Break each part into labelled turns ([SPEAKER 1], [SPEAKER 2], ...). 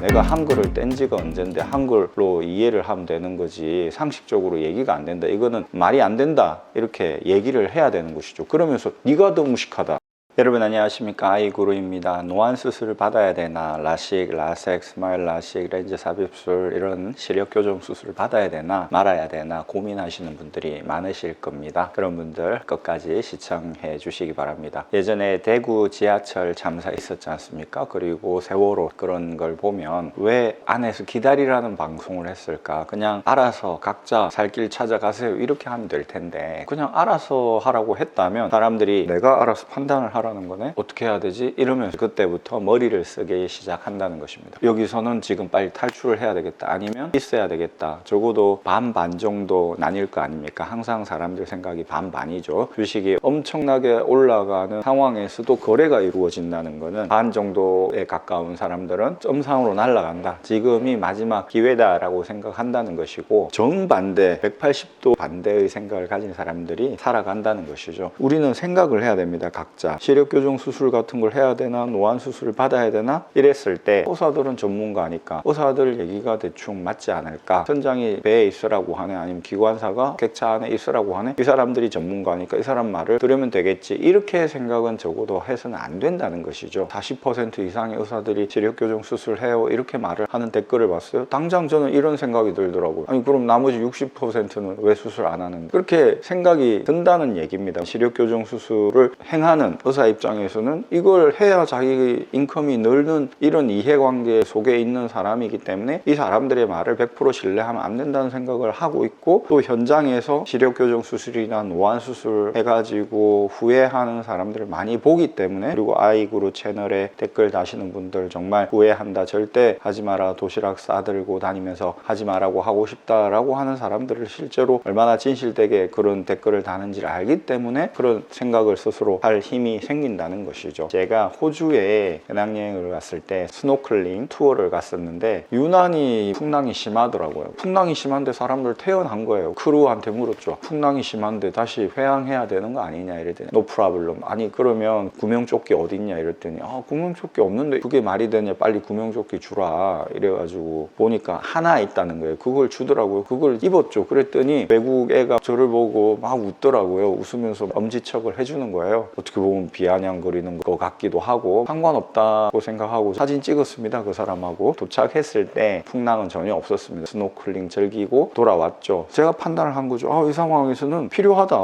[SPEAKER 1] 내가 한글을 뗀 지가 언젠데 한글로 이해를 하면 되는 거지 상식적으로 얘기가 안 된다, 이거는 말이 안 된다, 이렇게 얘기를 해야 되는 것이죠. 그러면서 네가 더 무식하다. 여러분 안녕하십니까, 아이구루입니다. 노안 수술을 받아야 되나, 라식, 라섹, 스마일 라식, 렌즈 삽입술 이런 시력 교정 수술을 받아야 되나 말아야 되나 고민하시는 분들이 많으실 겁니다. 그런 분들 끝까지 시청해 주시기 바랍니다. 예전에 대구 지하철 참사 있었지 않습니까? 그리고 세월호, 그런 걸 보면 왜 안에서 기다리라는 방송을 했을까? 그냥 알아서 각자 살 길 찾아가세요 이렇게 하면 될 텐데, 그냥 알아서 하라고 했다면 사람들이 내가 알아서 판단을 하라는 거네, 어떻게 해야 되지? 이러면서 그때부터 머리를 쓰기 시작한다는 것입니다. 여기서는 지금 빨리 탈출을 해야 되겠다, 아니면 있어야 되겠다. 적어도 반반 정도 나뉠 거 아닙니까? 항상 사람들 생각이 반반이죠. 주식이 엄청나게 올라가는 상황에서도 거래가 이루어진다는 거는 반 정도에 가까운 사람들은 점상으로 날아간다, 지금이 마지막 기회다라고 생각한다는 것이고, 정반대 180도 반대의 생각을 가진 사람들이 살아간다는 것이죠. 우리는 생각을 해야 됩니다. 각자 시력 교정 수술 같은 걸 해야 되나, 노안 수술을 받아야 되나 이랬을 때 의사들은 전문가니까 의사들 얘기가 대충 맞지 않을까? 선장이 배에 있으라고 하네, 아니면 기관사가 객차 안에 있으라고 하네, 이 사람들이 전문가니까 이 사람 말을 들으면 되겠지, 이렇게 생각은 적어도 해서는 안 된다는 것이죠. 40% 이상의 의사들이 시력 교정 수술 해요 이렇게 말을 하는 댓글을 봤어요. 당장 저는 이런 생각이 들더라고요. 아니 그럼 나머지 60%는 왜 수술 안 하는데? 그렇게 생각이 든다는 얘기입니다. 시력 교정 수술을 행하는 의사 입장에서는 이걸 해야 자기 인컴이 늘는 이런 이해관계 속에 있는 사람이기 때문에 이 사람들의 말을 100% 신뢰하면 안 된다는 생각을 하고 있고, 또 현장에서 시력 교정 수술이나 노안 수술 해가지고 후회하는 사람들을 많이 보기 때문에, 그리고 아이구루 채널에 댓글 다시는 분들 정말 후회한다, 절대 하지 마라, 도시락 싸들고 다니면서 하지 마라고 하고 싶다라고 하는 사람들을 실제로 얼마나 진실되게 그런 댓글을 다는지를 알기 때문에 그런 생각을 스스로 할 힘이 생긴다는 것이죠. 제가 호주에 배낭여행을 갔을 때 스노클링 투어를 갔었는데 유난히 풍랑이 심하더라고요. 풍랑이 심한데 사람들 태어난 거예요. 크루한테 물었죠. 풍랑이 심한데 다시 회항해야 되는 거 아니냐 이랬더니 no problem. 아니 그러면 구명조끼 어딨냐 이랬더니 구명조끼 없는데 그게 말이 되냐, 빨리 구명조끼 주라 이래가지고 보니까 하나 있다는 거예요. 그걸 주더라고요. 그걸 입었죠. 그랬더니 외국 애가 저를 보고 막 웃더라고요. 웃으면서 엄지척을 해주는 거예요. 어떻게 보면 비아냥거리는 것 같기도 하고 상관없다고 생각하고 사진 찍었습니다. 그 사람하고. 도착했을 때 풍랑은 전혀 없었습니다. 스노클링 즐기고 돌아왔죠. 제가 판단을 한 거죠. 이 상황에서는 필요하다,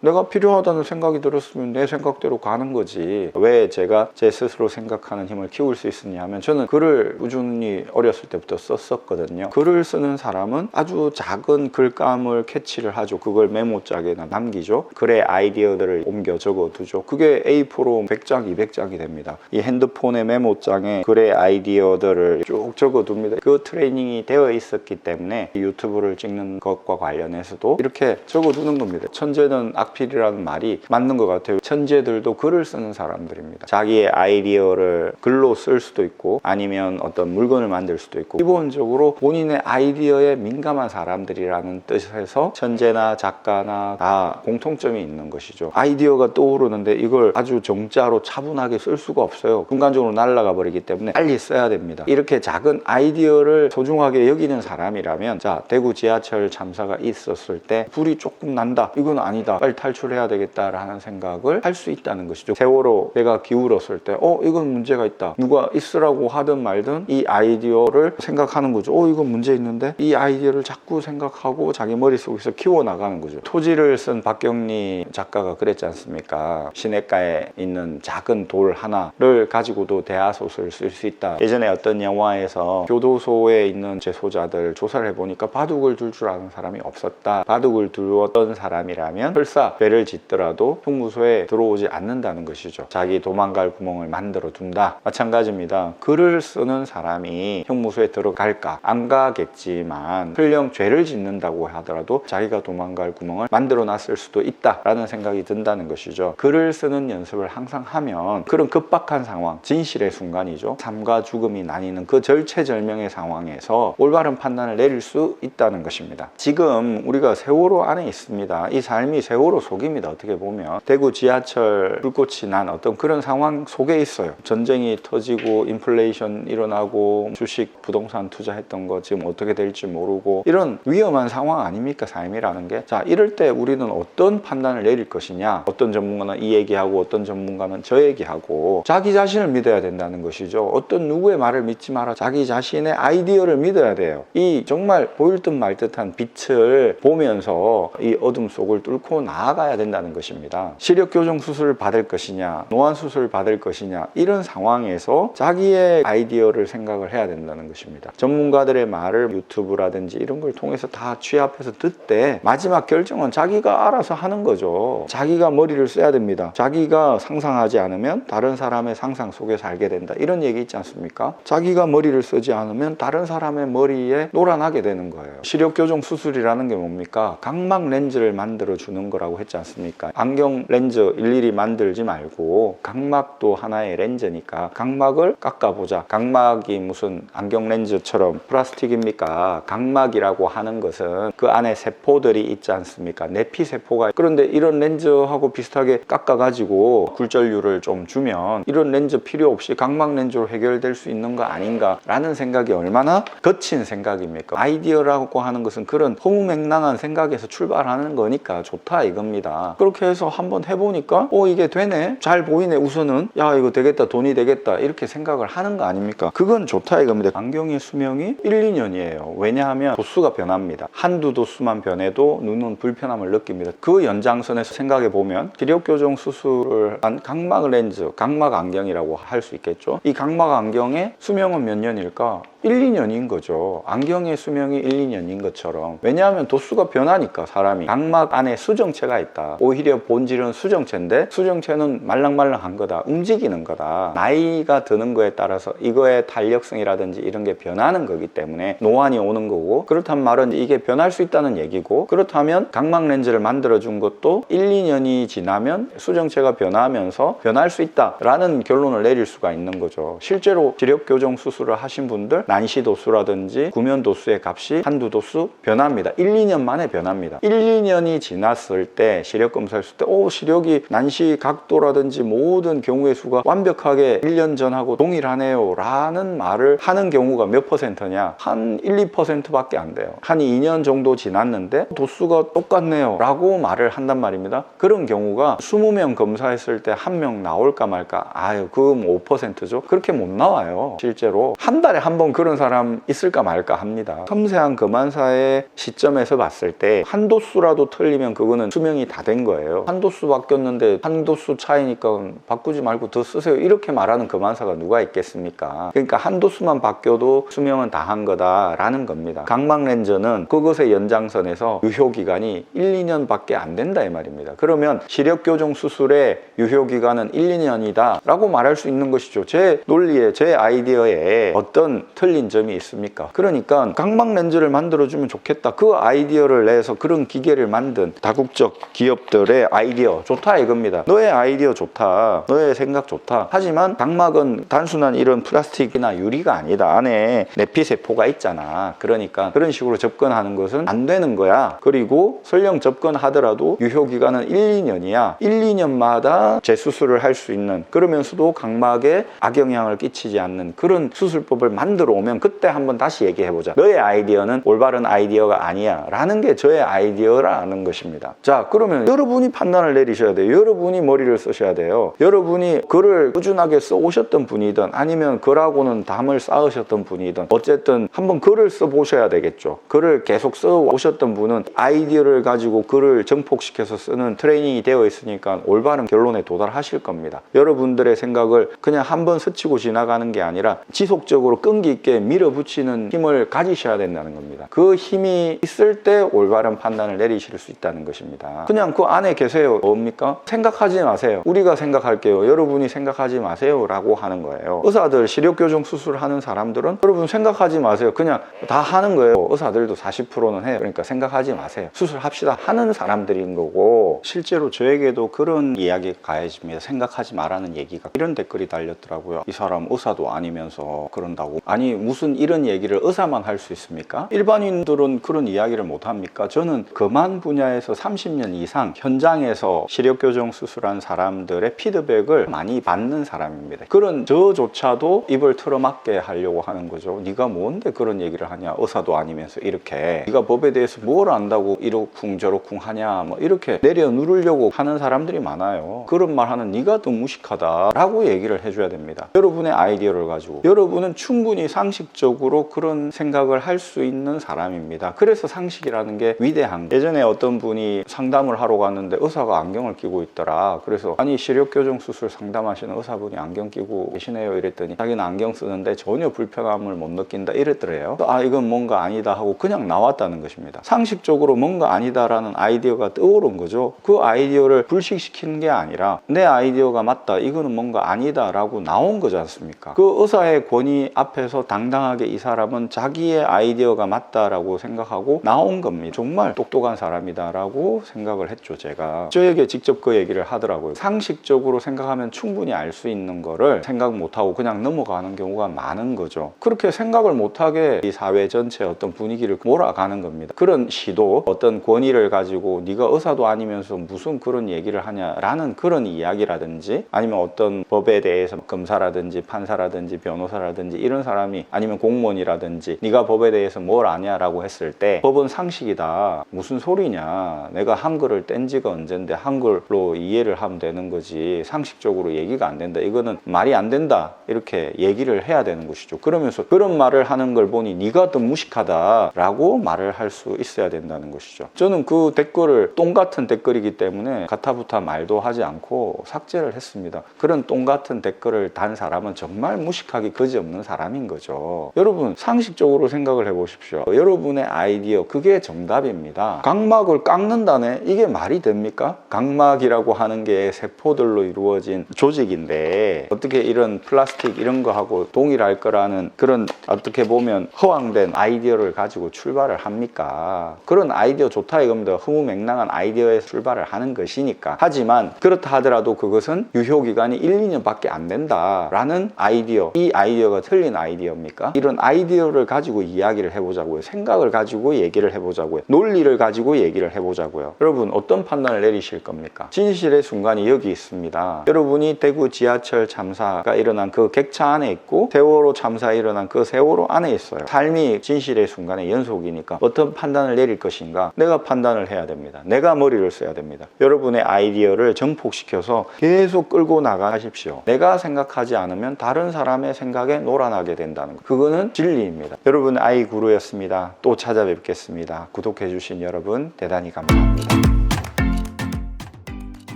[SPEAKER 1] 내가 필요하다는 생각이 들었으면 내 생각대로 가는 거지. 왜 제가 제 스스로 생각하는 힘을 키울 수 있었냐 하면, 저는 글을 꾸준히 어렸을 때부터 썼었거든요. 글을 쓰는 사람은 아주 작은 글감을 캐치를 하죠. 그걸 메모장에나 남기죠. 글의 아이디어들을 옮겨 적어두죠. 그게 A4로 100장, 200장이 됩니다. 이 핸드폰의 메모장에 글의 아이디어들을 쭉 적어둡니다. 그 트레이닝이 되어 있었기 때문에 유튜브를 찍는 것과 관련해서도 이렇게 적어두는 겁니다. 천재는 악필이라는 말이 맞는 것 같아요. 천재들도 글을 쓰는 사람들입니다. 자기의 아이디어를 글로 쓸 수도 있고 아니면 어떤 물건을 만들 수도 있고, 기본적으로 본인의 아이디어에 민감한 사람들이라는 뜻에서 천재나 작가나 다 공통점이 있는 것이죠. 아이디어가 떠오르는데 이걸 아주 정자로 차분하게 쓸 수가 없어요. 순간적으로 날아가 버리기 때문에 빨리 써야 됩니다. 이렇게 작은 아이디어를 소중하게 여기는 사람이라면, 자, 대구 지하철 참사가 있었을 때 불이 조금 난다, 이건 아니다, 빨리 탈출해야 되겠다라는 생각을 할 수 있다는 것이죠. 세월호 배가 기울었을 때 이건 문제가 있다, 누가 있으라고 하든 말든 이 아이디어를 생각하는 거죠. 이건 문제 있는데, 이 아이디어를 자꾸 생각하고 자기 머릿속에서 키워나가는 거죠. 토지를 쓴 박경리 작가가 그랬지 않습니까? 시냇가에 있는 작은 돌 하나를 가지고도 대하소설을 쓸 수 있다. 예전에 어떤 영화에서 교도소에 있는 재소자들 조사를 해보니까 바둑을 둘 줄 아는 사람이 없었다. 바둑을 두었던 사람이라면 설사 죄를 짓더라도 형무소에 들어오지 않는다는 것이죠. 자기 도망갈 구멍을 만들어 둔다. 마찬가지입니다. 글을 쓰는 사람이 형무소에 들어갈까? 안 가겠지만 설령 죄를 짓는다고 하더라도 자기가 도망갈 구멍을 만들어 놨을 수도 있다라는 생각이 든다는 것이죠. 글을 쓰는 연습을 항상 하면 그런 급박한 상황, 진실의 순간이죠. 삶과 죽음이 나뉘는 그 절체절명의 상황에서 올바른 판단을 내릴 수 있다는 것입니다. 지금 우리가 세월호 안에 있습니다. 이 삶이 세월호 속입니다. 어떻게 보면 대구 지하철 불꽃이 난 어떤 그런 상황 속에 있어요. 전쟁이 터지고 인플레이션 일어나고 주식 부동산 투자했던 거 지금 어떻게 될지 모르고 이런 위험한 상황 아닙니까? 삶이라는 게. 자, 이럴 때 우리는 어떤 판단을 내릴 것이냐. 어떤 전문가는 이 얘기하고 어떤 전문가는 저 얘기하고 자기 자신을 믿어야 된다는 것이죠. 어떤 누구의 말을 믿지 마라. 자기 자신의 아이디어를 믿어야 돼요. 이 정말 보일 듯 말 듯한 빛을 보면서 이 어둠 속을 뚫고 나아가야 된다는 것입니다. 시력 교정 수술을 받을 것이냐, 노안 수술을 받을 것이냐, 이런 상황에서 자기의 아이디어를 생각을 해야 된다는 것입니다. 전문가들의 말을 유튜브라든지 이런 걸 통해서 다 취합해서 듣되 마지막 결정은 자기가 알아서 하는 거죠. 자기가 머리를 써야 됩니다. 자기가 상상하지 않으면 다른 사람의 상상 속에 살게 된다. 이런 얘기 있지 않습니까? 자기가 머리를 쓰지 않으면 다른 사람의 머리에 놀아나게 되는 거예요. 시력 교정 수술이라는 게 뭡니까? 각막 렌즈를 만들어 주는 거라고 했지 않습니까? 안경 렌즈 일일이 만들지 말고 각막도 하나의 렌즈니까 각막을 깎아보자. 각막이 무슨 안경 렌즈처럼 플라스틱입니까? 각막이라고 하는 것은 그 안에 세포들이 있지 않습니까? 내피세포가. 그런데 이런 렌즈하고 비슷하게 깎아가지고 굴절율을 좀 주면 이런 렌즈 필요 없이 각막 렌즈로 해결될 수 있는 거 아닌가 라는 생각이 얼마나 거친 생각입니까? 아이디어라고 하는 것은 그런 허무맹랑한 생각에서 출발하는 거니까 좋다 이겁니다. 그렇게 해서 한번 해보니까 이게 되네? 잘 보이네. 우선은 야 이거 되겠다, 돈이 되겠다, 이렇게 생각을 하는 거 아닙니까? 그건 좋다 이겁니다. 안경의 수명이 1, 2년이에요. 왜냐하면 도수가 변합니다. 한두 도수만 변해도 눈은 불편함을 느낍니다. 그 연장선에서 생각해 보면 시력 교정 수술을 한 각막 렌즈, 각막 안경이라고 할 수 있겠죠. 이 각막 안경의 수명은 몇 년일까? 1, 2년인 거죠. 안경의 수명이 1, 2년인 것처럼. 왜냐하면 도수가 변하니까 사람이. 각막 안에 수정체가 있다. 오히려 본질은 수정체인데 수정체는 말랑말랑한 거다. 움직이는 거다. 나이가 드는 거에 따라서 이거의 탄력성이라든지 이런 게 변하는 거기 때문에 노안이 오는 거고, 그렇단 말은 이게 변할 수 있다는 얘기고, 그렇다면 각막 렌즈를 만들어준 것도 1, 2년이 지나면 수정체가 변하면서 변할 수 있다라는 결론을 내릴 수가 있는 거죠. 실제로 시력 교정 수술을 하신 분들 난시 도수라든지 구면 도수의 값이 한두 도수 변합니다. 1, 2년 만에 변합니다. 1, 2년이 지났을 때 시력 검사했을 때 시력이 난시 각도라든지 모든 경우의 수가 완벽하게 1년 전하고 동일하네요 라는 말을 하는 경우가 몇 %냐? 한 1, 2%밖에 안 돼요. 한 2년 정도 지났는데 도수가 똑같네요 라고 말을 한단 말입니다. 그런 경우가 20명 검사했을 때 1명 나올까 말까? 그건 5%죠. 그렇게 못 나와요. 실제로 한 달에 한 번 그런 사람 있을까 말까 합니다. 섬세한 검안사의 시점에서 봤을 때 한 도수라도 틀리면 그거는 수명이 다 된 거예요. 한 도수 바뀌었는데 한 도수 차이니까 바꾸지 말고 더 쓰세요 이렇게 말하는 검안사가 누가 있겠습니까? 그러니까 한 도수만 바뀌어도 수명은 다 한 거다라는 겁니다. 각막 렌즈는 그것의 연장선에서 유효기간이 1, 2년밖에 안 된다 이 말입니다. 그러면 시력 교정 수술의 유효기간은 1, 2년이다 라고 말할 수 있는 것이죠. 제 논리에, 제 아이디어에 어떤 틀린 점이 있습니까? 그러니까 각막 렌즈를 만들어주면 좋겠다. 그 아이디어를 내서 그런 기계를 만든 다국적 기업들의 아이디어 좋다 이겁니다. 너의 아이디어 좋다. 너의 생각 좋다. 하지만 각막은 단순한 이런 플라스틱이나 유리가 아니다. 안에 내피세포가 있잖아. 그러니까 그런 식으로 접근하는 것은 안 되는 거야. 그리고 설령 접근하더라도 유효기간은 1, 2년이야. 1, 2년마다 재수술을 할 수 있는, 그러면서도 각막에 악영향을 끼치지 않는 그런 수술법을 만들어 오면 그때 한번 다시 얘기해보자. 너의 아이디어는 올바른 아이디어가 아니야 라는 게 저의 아이디어라는 것입니다. 자, 그러면 여러분이 판단을 내리셔야 돼요. 여러분이 머리를 쓰셔야 돼요. 여러분이 글을 꾸준하게 써오셨던 분이든 아니면 글하고는 담을 쌓으셨던 분이든 어쨌든 한번 글을 써보셔야 되겠죠. 글을 계속 써오셨던 분은 아이디어를 가지고 글을 정폭시켜서 쓰는 트레이닝이 되어 있으니까 올바른 결론에 도달하실 겁니다. 여러분들의 생각을 그냥 한번 스치고 지나가는 게 아니라 지속적으로 끈기 있게 있게 밀어붙이는 힘을 가지셔야 된다는 겁니다. 그 힘이 있을 때 올바른 판단을 내리실 수 있다는 것입니다. 그냥 그 안에 계세요. 뭡니까? 생각하지 마세요. 우리가 생각할게요. 여러분이 생각하지 마세요 라고 하는 거예요. 의사들 시력교정 수술하는 사람들은 여러분 생각하지 마세요. 그냥 다 하는 거예요. 의사들도 40%는 해요. 그러니까 생각하지 마세요. 수술합시다 하는 사람들인 거고, 실제로 저에게도 그런 이야기가 가해집니다. 생각하지 말라는 얘기가. 이런 댓글이 달렸더라고요. 이 사람 의사도 아니면서 그런다고. 아니 무슨 이런 얘기를 의사만 할 수 있습니까? 일반인들은 그런 이야기를 못 합니까? 저는 그만 분야에서 30년 이상 현장에서 시력교정 수술한 사람들의 피드백을 많이 받는 사람입니다. 그런 저조차도 입을 틀어막게 하려고 하는 거죠. 네가 뭔데 그런 얘기를 하냐, 의사도 아니면서. 이렇게 네가 법에 대해서 뭘 안다고 이러쿵 저러쿵 하냐, 뭐 이렇게 내려 누르려고 하는 사람들이 많아요. 그런 말 하는 네가 더 무식하다 라고 얘기를 해줘야 됩니다. 여러분의 아이디어를 가지고 여러분은 충분히 상식적으로 그런 생각을 할 수 있는 사람입니다. 그래서 상식이라는 게 위대한 거예요. 예전에 어떤 분이 상담을 하러 갔는데 의사가 안경을 끼고 있더라. 그래서 아니 시력교정 수술 상담하시는 의사분이 안경 끼고 계시네요 이랬더니 자기는 안경 쓰는데 전혀 불편함을 못 느낀다 이랬더래요. 아 이건 뭔가 아니다 하고 그냥 나왔다는 것입니다. 상식적으로 뭔가 아니다라는 아이디어가 떠오른 거죠. 그 아이디어를 불식시키는 게 아니라 내 아이디어가 맞다, 이거는 뭔가 아니다 라고 나온 거지 않습니까? 그 의사의 권위 앞에서 당당하게 이 사람은 자기의 아이디어가 맞다라고 생각하고 나온 겁니다. 정말 똑똑한 사람이다 라고 생각을 했죠. 제가 저에게 직접 그 얘기를 하더라고요. 상식적으로 생각하면 충분히 알 수 있는 거를 생각 못하고 그냥 넘어가는 경우가 많은 거죠. 그렇게 생각을 못하게 이 사회 전체의 어떤 분위기를 몰아가는 겁니다. 그런 시도, 어떤 권위를 가지고 네가 의사도 아니면서 무슨 그런 얘기를 하냐라는 그런 이야기라든지, 아니면 어떤 법에 대해서 검사라든지 판사라든지 변호사라든지 이런 사람이, 아니면 공무원이라든지 네가 법에 대해서 뭘 아냐라고 했을 때 법은 상식이다, 무슨 소리냐, 내가 한글을 뗀 지가 언젠데 한글로 이해를 하면 되는 거지 상식적으로 얘기가 안 된다, 이거는 말이 안 된다, 이렇게 얘기를 해야 되는 것이죠. 그러면서 그런 말을 하는 걸 보니 네가 더 무식하다 라고 말을 할 수 있어야 된다는 것이죠. 저는 그 댓글을 똥 같은 댓글이기 때문에 가타부타 말도 하지 않고 삭제를 했습니다. 그런 똥 같은 댓글을 단 사람은 정말 무식하기 그지없는 사람인 거죠. 여러분 상식적으로 생각을 해보십시오. 여러분의 아이디어, 그게 정답입니다. 각막을 깎는다네? 이게 말이 됩니까? 각막이라고 하는 게 세포들로 이루어진 조직인데 어떻게 이런 플라스틱 이런 거하고 동일할 거라는 그런 어떻게 보면 허황된 아이디어를 가지고 출발을 합니까? 그런 아이디어 좋다 이겁니다. 허무맹랑한 아이디어에서 출발을 하는 것이니까. 하지만 그렇다 하더라도 그것은 유효기간이 1, 2년밖에 안 된다라는 아이디어, 이 아이디어가 틀린 아이디어입니까? 이런 아이디어를 가지고 이야기를 해보자고요. 생각을 가지고 얘기를 해보자고요. 논리를 가지고 얘기를 해보자고요. 여러분 어떤 판단을 내리실 겁니까? 진실의 순간이 여기 있습니다. 여러분이 대구 지하철 참사가 일어난 그 객차 안에 있고 세월호 참사 일어난 그 세월호 안에 있어요. 삶이 진실의 순간의 연속이니까 어떤 판단을 내릴 것인가, 내가 판단을 해야 됩니다. 내가 머리를 써야 됩니다. 여러분의 아이디어를 정폭시켜서 계속 끌고 나가십시오. 내가 생각하지 않으면 다른 사람의 생각에 놀아나게 된다는 거, 그거는 진리입니다. 여러분 아이구루였습니다. 또 찾아뵙겠습니다. 구독해 주신 여러분 대단히 감사합니다.